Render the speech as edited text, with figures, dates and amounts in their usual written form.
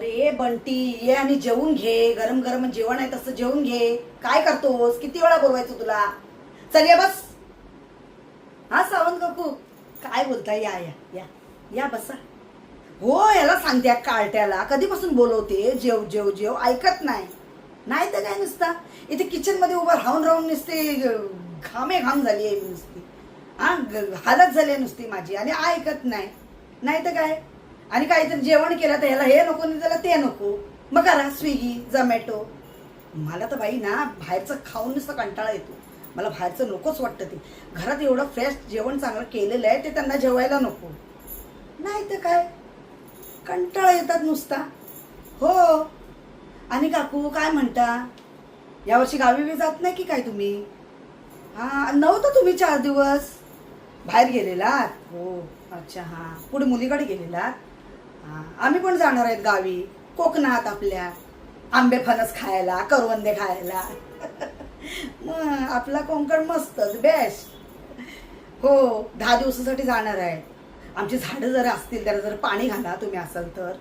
अरे बंटी, ये आणि जेवून घे. गरम गरम जेवण आहे तसं जेवून घे. काय करतोस? किती वेळा बोलवायचं तुला? चल या बस. हा सावंत काकू, काय बोलताय? या या या या बसा. हो, याला सांगते कार्ट्याला कधीपासून बोलवते, जेव जेव जेव, ऐकत नाही. नाही तर काय नुसता इथे किचन मध्ये उभं राहून राहून नुसते घामे घाम झाली आहे नुसती. हालत झाली आहे नुसती माझी, आणि ऐकत नाही. नाही तर काय. आणि काहीतरी जेवण केलं तर ह्याला हे नको नाही, त्याला ते नको. मग करा स्विगी झोमॅटो. मला तर बाई ना बाहेरचं खाऊन नुसतं कंटाळा येतो. मला बाहेरचं नकोच वाटतं. ते घरात एवढं फ्रेश जेवण चांगलं केलेलं आहे ते त्यांना जेवायला नको. नाही तर काय, कंटाळा येतात नुसता. हो. आणि काकू काय म्हणता, यावर्षी गावी बी जात नाही की काय तुम्ही? हा, नव्हतं तुम्ही 4 दिवस बाहेर गेलेलात? हो, अच्छा. हा, पुढे मुलीकडे गेलेलात? हा, आम्ही पण जाणार आहेत गावी, कोकणात आपल्या. आंबे फणस खायला, करवंदे खायला. मग आपला कोकण मस्तच बेस्ट. हो, 10 दिवसासाठी जाणार आहे. आमची झाडं जर असतील त्याला जर पाणी घाला तुम्ही असाल तर.